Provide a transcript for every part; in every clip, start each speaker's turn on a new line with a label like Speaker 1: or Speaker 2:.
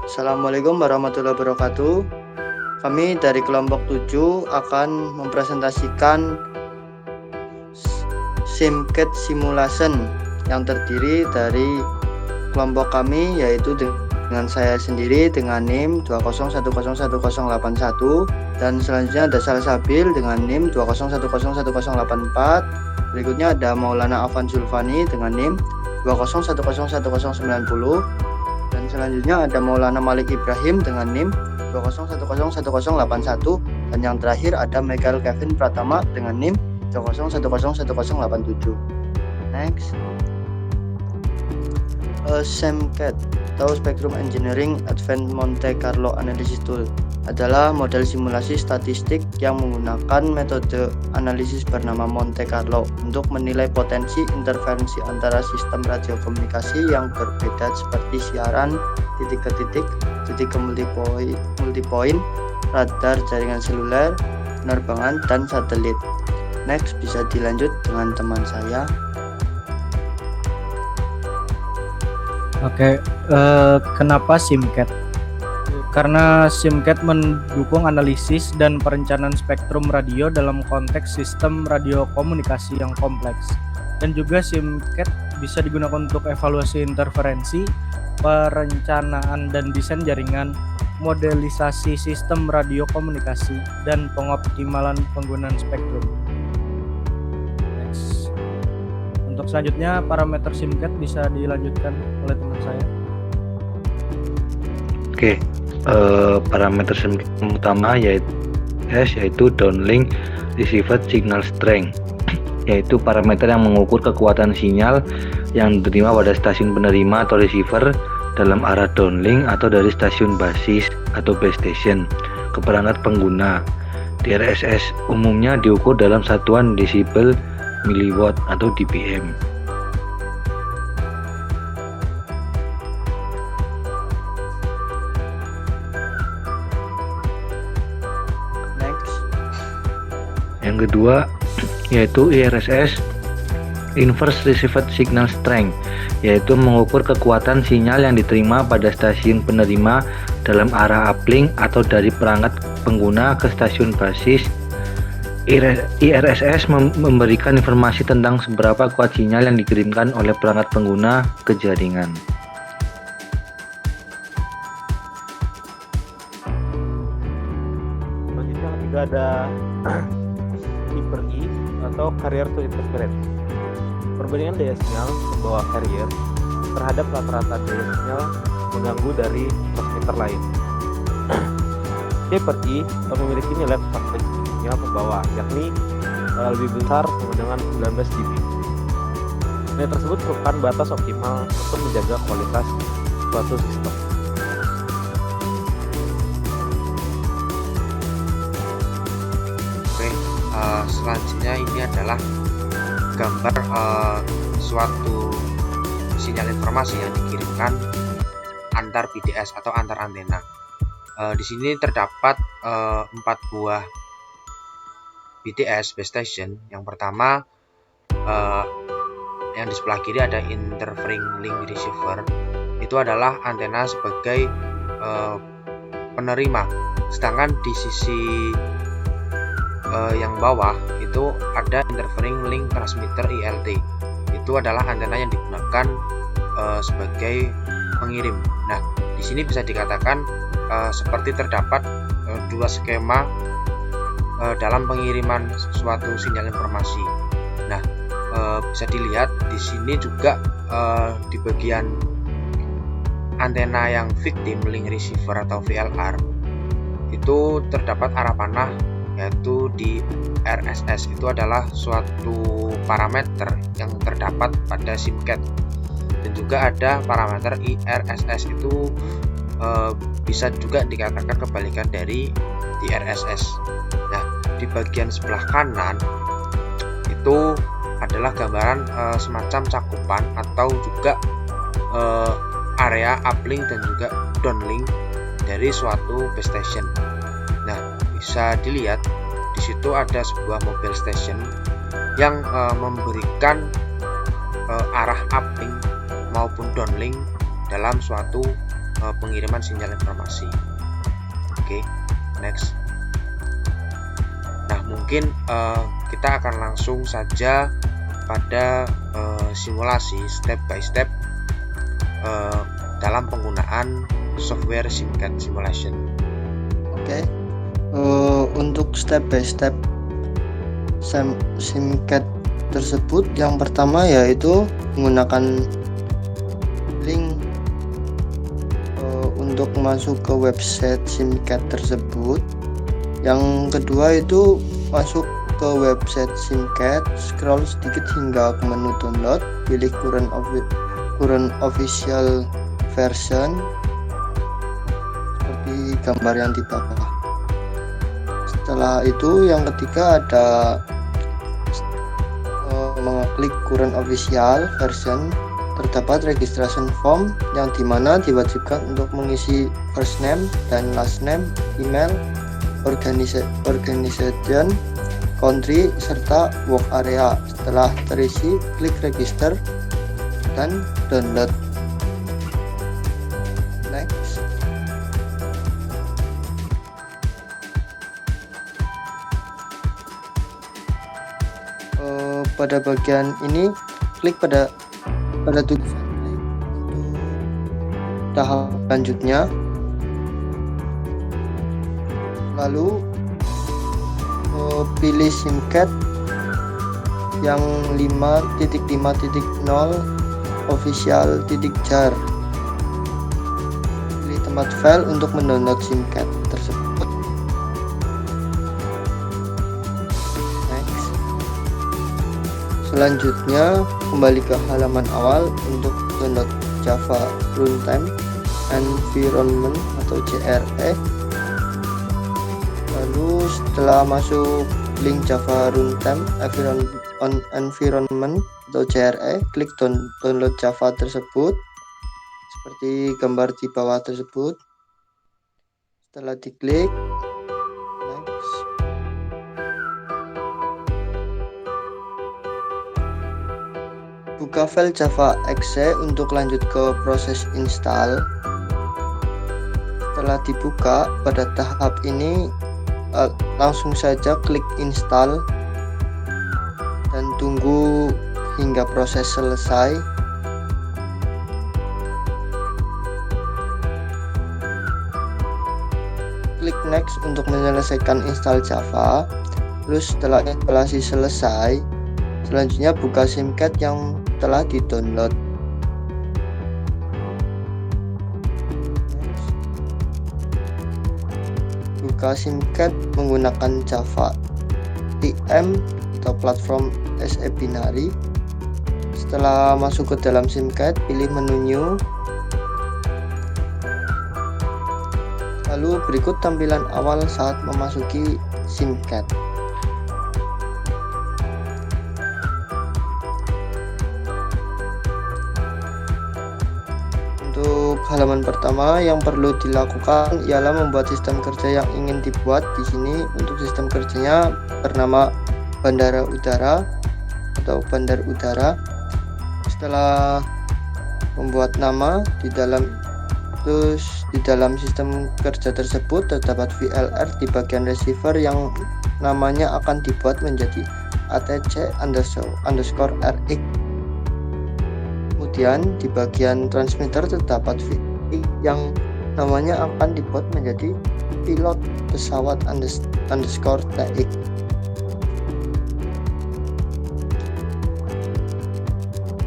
Speaker 1: Assalamualaikum warahmatullahi wabarakatuh. Kami dari kelompok 7 akan mempresentasikan SIMCAT Simulation yang terdiri dari kelompok kami, yaitu dengan saya sendiri dengan NIM 201011081, dan selanjutnya ada Salsabil dengan NIM 201101084. Berikutnya ada Maulana Afan Zulfani dengan NIM 201101090, dan selanjutnya ada Maulana Malik Ibrahim dengan NIM 201101081, dan yang terakhir ada Michael Kevin Pratama dengan NIM 201101087. Next. SIMCAT atau Spectrum Engineering Advanced Monte Carlo Analysis Tool adalah model simulasi statistik yang menggunakan metode analisis bernama Monte Carlo untuk menilai potensi interferensi antara sistem radiokomunikasi yang berbeda seperti siaran, titik ke titik, titik ke multipoint, radar jaringan seluler, penerbangan, dan satelit. Next, bisa dilanjut dengan teman saya.
Speaker 2: Oke, kenapa SIMCAT? Karena SIMCAT mendukung analisis dan perencanaan spektrum radio dalam konteks sistem radiokomunikasi yang kompleks. Dan juga SIMCAT bisa digunakan untuk evaluasi interferensi, perencanaan dan desain jaringan, modelisasi sistem radiokomunikasi, dan pengoptimalan penggunaan spektrum. Next. Untuk selanjutnya, parameter SIMCAT bisa dilanjutkan oleh teman saya.
Speaker 3: Oke, parameter SIMCAT utama yaitu downlink received signal strength, yaitu parameter yang mengukur kekuatan sinyal yang diterima pada stasiun penerima atau receiver dalam arah downlink atau dari stasiun basis atau base station ke perangkat pengguna. Di RSS umumnya diukur dalam satuan desibel miliwatt atau dBm.
Speaker 1: Next.
Speaker 3: Yang kedua yaitu IRSS, Inverse Received Signal Strength, yaitu mengukur kekuatan sinyal yang diterima pada stasiun penerima dalam arah uplink atau dari perangkat pengguna ke stasiun basis. IRSS memberikan informasi tentang seberapa kuat sinyal yang dikirimkan oleh perangkat pengguna ke jaringan.
Speaker 4: Selanjutnya yang ketiga ada I/I atau carrier to interference. Perbandingan daya sinyal membawa carrier terhadap rata-rata daya sinyal mengganggu dari transmitter lain. C/I memiliki nilai frekuensi sinyal pembawa, yakni lebih besar dengan 19 dB. Nilai tersebut merupakan batas optimal untuk menjaga kualitas suatu sistem.
Speaker 5: Oke, selanjutnya ini adalah gambar suatu sinyal informasi yang dikirimkan antar BDS atau antar antena. Di sini terdapat 4 buah BTS base station. Yang pertama, yang di sebelah kiri ada interfering link receiver. Itu adalah antena sebagai penerima. Sedangkan di sisi yang bawah itu ada interfering link transmitter ILT. Itu adalah antena yang digunakan sebagai pengirim. Nah, di sini bisa dikatakan seperti terdapat dua skema dalam pengiriman suatu sinyal informasi. Nah, bisa dilihat di sini juga di bagian antena yang victim link receiver atau VLR itu terdapat arah panah, yaitu di RSS. Itu adalah suatu parameter yang terdapat pada SIMCAT. Dan juga ada parameter IRSS, itu bisa juga dikatakan kebalikan dari DRSS. Nah, di bagian sebelah kanan itu adalah gambaran semacam cakupan atau juga area uplink dan juga downlink dari suatu base station. Nah, bisa dilihat di situ ada sebuah mobile station yang memberikan arah uplink maupun downlink dalam suatu pengiriman sinyal informasi. Oke, next. Nah, mungkin kita akan langsung saja pada simulasi step by step dalam penggunaan software SimCAD simulation.
Speaker 1: Oke. Untuk step by step SimCAD tersebut, yang pertama yaitu menggunakan link untuk masuk ke website SimCAD tersebut. Yang kedua itu masuk ke website SimCAD, scroll sedikit hingga ke menu download, pilih current official version seperti gambar yang di bawah. Setelah itu yang ketiga ada mengklik current official version, terdapat registration form yang dimana diwajibkan untuk mengisi first name dan last name, email, organization, country, serta work area. Setelah terisi, klik register dan download. Next. Pada bagian ini klik pada tulisan klik untuk tahap selanjutnya. Lalu pilih SimCAD yang 5.5.0 official.jar. Pilih tempat file untuk mendownload SimCAD tersebut. Next. Selanjutnya kembali ke halaman awal untuk download Java Runtime Environment atau JRE. Lalu setelah masuk link Java Runtime Environment atau JRE, klik download Java tersebut seperti gambar di bawah tersebut. Setelah diklik, next. Buka file Java exe untuk lanjut ke proses install. Setelah dibuka, pada tahap ini langsung saja klik install dan tunggu hingga proses selesai. Klik next untuk menyelesaikan install Java. Terus setelah instalasi selesai, selanjutnya buka SimCAD yang telah di-download. Buka SimCAD menggunakan Java TM atau platform SE binary. Setelah masuk ke dalam SimCAD, pilih menu new. Lalu berikut tampilan awal saat memasuki SimCAD. Untuk halaman pertama yang perlu dilakukan ialah membuat sistem kerja yang ingin dibuat. Di sini untuk sistem kerjanya bernama bandara udara atau bandar udara. Setelah membuat nama di dalam sistem kerja tersebut terdapat VLR di bagian receiver yang namanya akan dibuat menjadi ATC_RX. Kemudian di bagian transmitter terdapat VI yang namanya akan dibuat menjadi pilot pesawat _TX.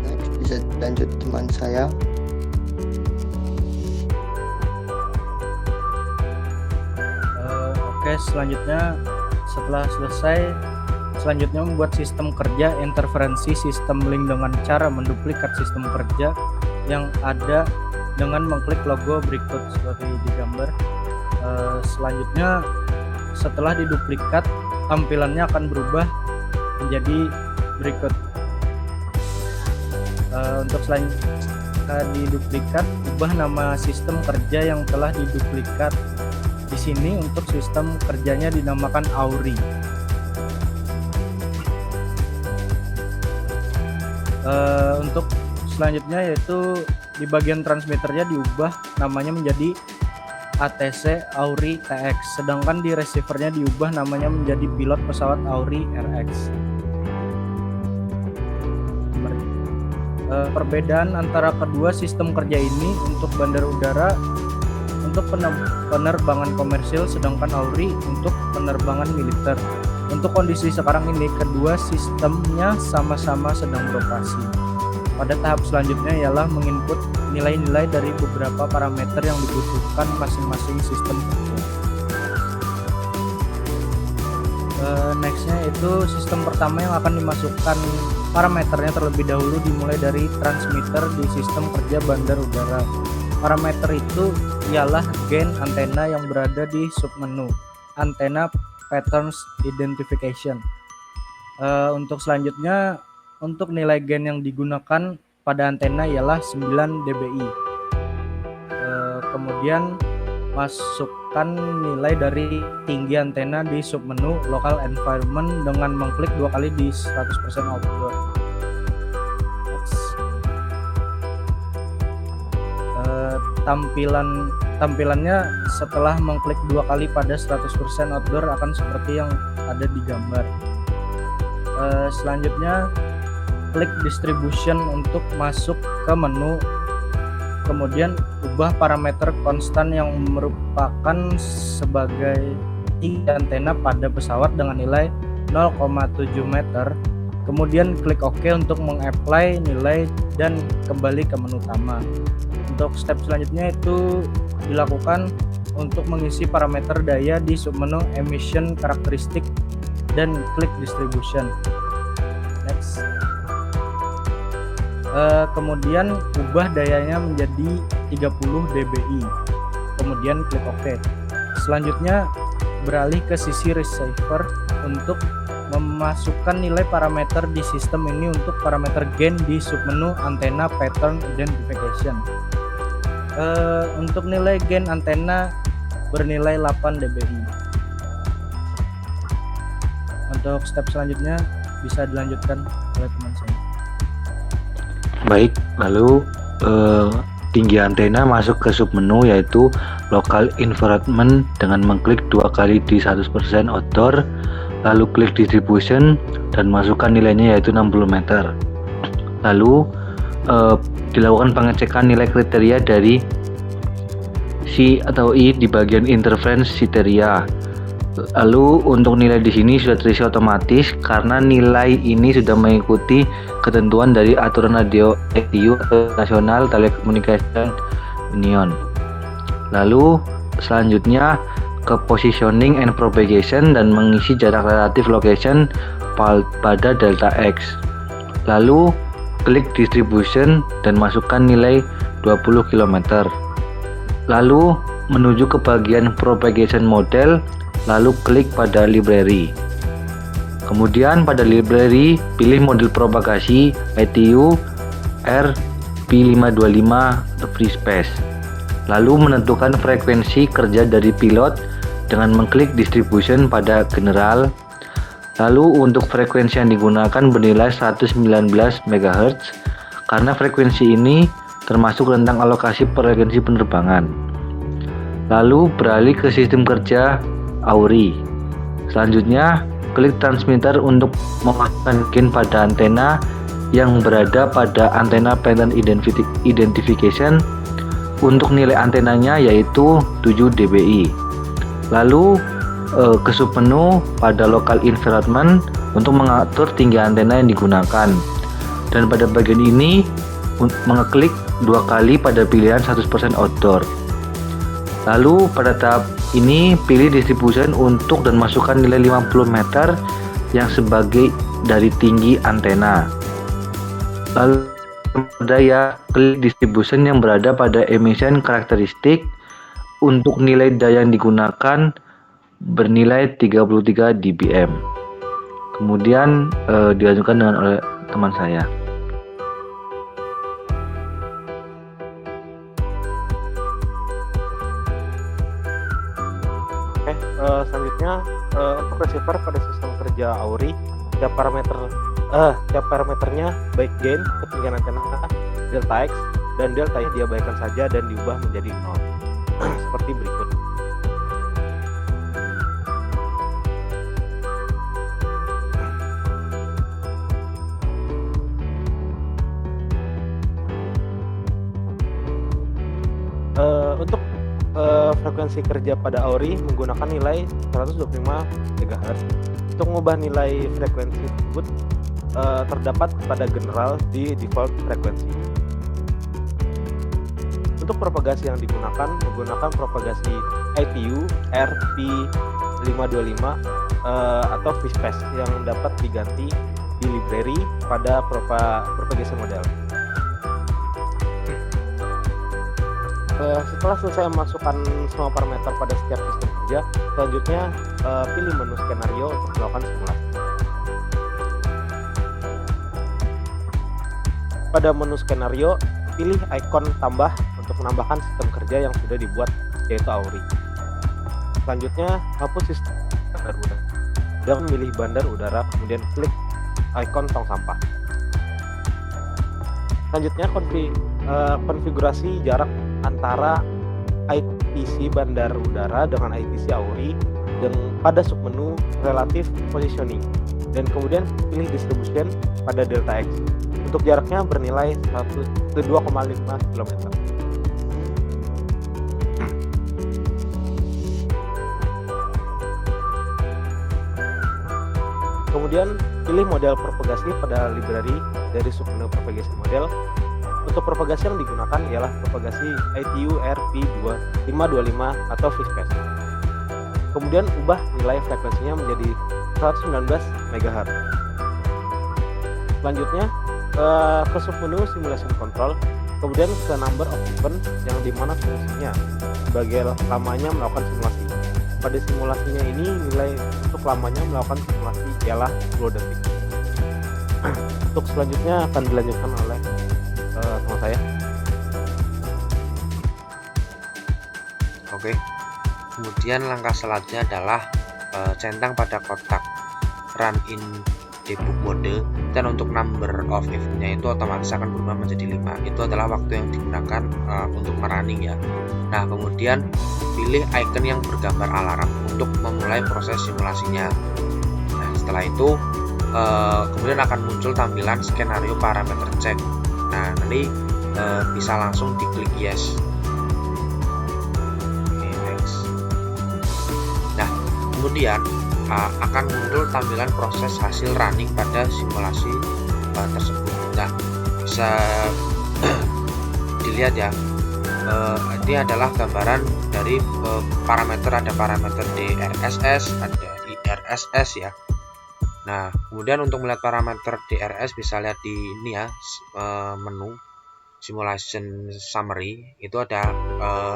Speaker 1: Next, bisa lanjut teman saya.
Speaker 2: Oke, selanjutnya setelah selesai, selanjutnya membuat sistem kerja interferensi sistem link dengan cara menduplikat sistem kerja yang ada dengan mengklik logo berikut seperti di gambar. Selanjutnya setelah diduplikat, tampilannya akan berubah menjadi berikut. Untuk selanjutnya diduplikat, ubah nama sistem kerja yang telah diduplikat. Di sini untuk sistem kerjanya dinamakan Auri. Untuk selanjutnya yaitu di bagian transmitternya diubah namanya menjadi ATC Auri TX, sedangkan di receivernya diubah namanya menjadi pilot pesawat Auri RX. Perbedaan antara kedua sistem kerja ini: untuk bandar udara untuk penerbangan komersil, sedangkan Auri untuk penerbangan militer. Untuk kondisi sekarang ini, kedua sistemnya sama-sama sedang beroperasi. Pada tahap selanjutnya ialah menginput nilai-nilai dari beberapa parameter yang dibutuhkan masing-masing sistem kerja. Nextnya itu sistem pertama yang akan dimasukkan parameternya terlebih dahulu dimulai dari transmitter di sistem kerja bandar udara. Parameter itu ialah gain antena yang berada di submenu antena patterns identification. Untuk selanjutnya, untuk nilai gain yang digunakan pada antena ialah 9 dBi. Kemudian masukkan nilai dari tinggi antena di submenu local environment dengan mengklik 2 kali di 100% outdoor. Tampilannya setelah mengklik 2 kali pada 100% outdoor akan seperti yang ada di gambar. Selanjutnya klik distribution untuk masuk ke menu, kemudian ubah parameter konstan yang merupakan sebagai tinggi antena pada pesawat dengan nilai 0,7 meter. Kemudian klik OK untuk mengapply nilai dan kembali ke menu utama. Untuk step selanjutnya itu dilakukan untuk mengisi parameter daya di submenu emission karakteristik dan klik distribution. Next. Kemudian ubah dayanya menjadi 30 dBi. Kemudian klik OK. Selanjutnya beralih ke sisi receiver untuk memasukkan nilai parameter di sistem ini untuk parameter gain di submenu antena pattern identification. Untuk nilai gain antena bernilai 8 dBi. Untuk step selanjutnya bisa dilanjutkan oleh teman saya.
Speaker 3: Baik, lalu tinggi antena masuk ke submenu yaitu local environment dengan mengklik 2 kali di 100% outdoor, lalu klik distribution dan masukkan nilainya yaitu 60 meter. Lalu dilakukan pengecekan nilai kriteria dari C atau I di bagian interference criteria. Lalu untuk nilai di sini sudah terisi otomatis karena nilai ini sudah mengikuti ketentuan dari aturan radio ATU atau National Telecommunication Union. Lalu selanjutnya ke positioning and propagation dan mengisi jarak relatif location pada delta X. Lalu klik distribution dan masukkan nilai 20 km. Lalu menuju ke bagian propagation model, lalu klik pada library. Kemudian pada library pilih model propagasi ATU RP525 free space. Lalu menentukan frekuensi kerja dari pilot dengan mengklik distribution pada general. Lalu untuk frekuensi yang digunakan bernilai 119 MHz karena frekuensi ini termasuk rentang alokasi frekuensi penerbangan. Lalu beralih ke sistem kerja Auri. Selanjutnya klik transmitter untuk memasukkan gain pada antena yang berada pada antena pattern identification. Untuk nilai antenanya yaitu 7 dBi. Lalu ke submenu pada local environment untuk mengatur tinggi antena yang digunakan. Dan pada bagian ini mengeklik 2 kali pada pilihan 100% outdoor. Lalu pada tahap ini pilih distribution untuk dan masukkan nilai 50 meter yang sebagai dari tinggi antena. Lalu daya, klik distribution yang berada pada emission karakteristik. Untuk nilai daya yang digunakan bernilai 33 dBm. Kemudian dilanjutkan dengan oleh teman saya.
Speaker 4: Selanjutnya untuk receiver pada sistem kerja Auri, tiap parameternya baik gain, ketinggian antena, delta X, dan deltanya diabaikan saja dan diubah menjadi 0 seperti berikut. Untuk frekuensi kerja pada AORI menggunakan nilai 125 MHz. Untuk mengubah nilai frekuensi tersebut terdapat pada general di default frekuensi. Untuk propagasi yang digunakan menggunakan propagasi ITU RP525 atau Fishpace yang dapat diganti di library pada propagation model. Setelah selesai memasukkan semua parameter pada setiap sistem kerja, selanjutnya pilih menu skenario untuk melakukan simulasi. Pada menu skenario, pilih ikon tambah untuk menambahkan sistem kerja yang sudah dibuat, yaitu AORI. Selanjutnya, hapus sistem bandar udara dan memilih bandar udara, kemudian klik ikon tong sampah. Selanjutnya, konfigurasi jarak antara ITC bandar udara dengan ITC AORI dan pada submenu relative positioning, dan kemudian pilih distribution pada delta X. Untuk jaraknya bernilai 2,5 km. Kemudian pilih model propagasi pada library dari submenu propagation model. Untuk propagasi yang digunakan ialah propagasi ITU RP525 atau Fishpace. Kemudian ubah nilai frekuensinya menjadi 119 MHz. Selanjutnya ke submenu simulation control, kemudian ke number of event yang dimana fungsinya sebagai lamanya melakukan simulasi. Pada simulasinya ini nilai untuk lamanya melakukan simulasi ialah 10 detik. Untuk selanjutnya akan dilanjutkan oleh teman saya.
Speaker 5: Oke. Kemudian langkah selanjutnya adalah centang pada kotak run in debug mode, dan untuk number of event-nya itu otomatis akan berubah menjadi 5. Itu adalah waktu yang digunakan untuk merunning ya. Nah, kemudian pilih icon yang bergambar alarm untuk memulai proses simulasinya. Nah, setelah itu kemudian akan muncul tampilan skenario parameter check. Nah, nanti bisa langsung diklik yes. Oke, next. Nah, kemudian akan muncul tampilan proses hasil running pada simulasi tersebut. Nah, bisa dilihat ya, ini adalah gambaran dari parameter. Ada parameter DRSS, ada IRSS ya. Nah, kemudian untuk melihat parameter DRS bisa lihat di ini ya, menu simulation summary. Itu ada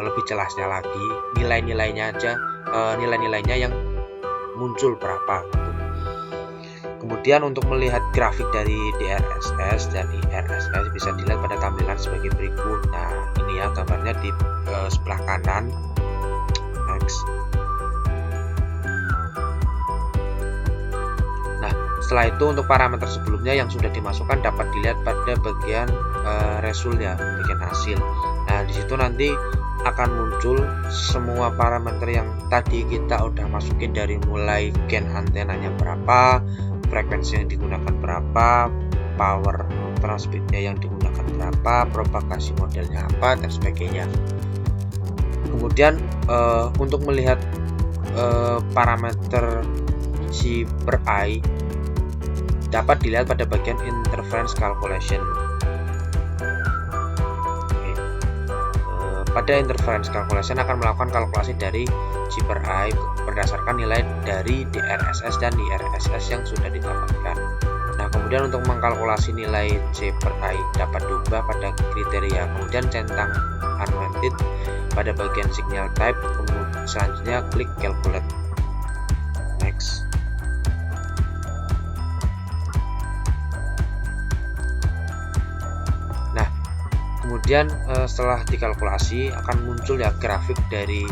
Speaker 5: lebih jelasnya lagi nilai-nilainya aja, nilai-nilainya yang muncul berapa. Kemudian untuk melihat grafik dari DRSS dan IRSS bisa dilihat pada tampilan sebagai berikut. Nah, ini ya gambarnya di sebelah kanan. Next. Nah, setelah itu untuk parameter sebelumnya yang sudah dimasukkan dapat dilihat pada bagian result ya, bagian hasil. Nah, di situ nanti akan muncul semua parameter yang tadi kita udah masukin, dari mulai gain antenanya berapa, frekuensi yang digunakan berapa, power transmitnya yang digunakan berapa, propagasi modelnya apa, dan sebagainya. Kemudian untuk melihat parameter C per I dapat dilihat pada bagian interference calculation. Pada interference calculation akan melakukan kalkulasi dari C per I berdasarkan nilai dari DRSS dan IRSS yang sudah didapatkan. Nah, kemudian untuk mengkalkulasi nilai C per I dapat diubah pada kriteria, kemudian centang unwanted pada bagian signal type, kemudian selanjutnya klik calculate. Next. Kemudian setelah dikalkulasi akan muncul ya grafik dari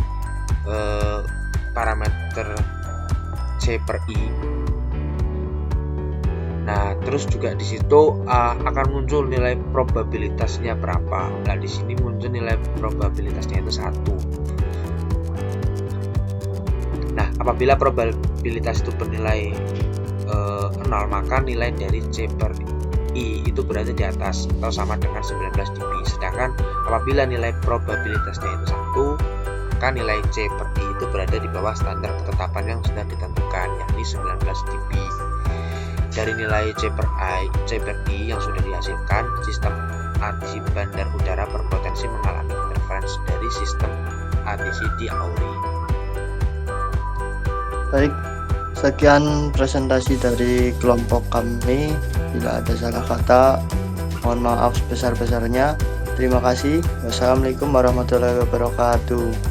Speaker 5: parameter C per I. Nah, terus juga di situ akan muncul nilai probabilitasnya berapa. Nah, di sini muncul nilai probabilitasnya itu 1. Nah, apabila probabilitas itu bernilai 0, maka nilai dari C per I itu berada di atas atau sama dengan 19 dB. Sedangkan apabila nilai probabilitasnya itu 1, maka nilai C per I itu berada di bawah standar ketetapan yang sudah ditentukan, yakni 19 dB. Dari nilai C per I yang sudah dihasilkan, sistem ATC bandar udara berpotensi mengalami interferensi dari sistem ATC di auri.
Speaker 1: Baik, sekian presentasi dari kelompok kami. Bila ada salah kata, mohon maaf sebesar-besarnya. Terima kasih. Wassalamualaikum warahmatullahi wabarakatuh.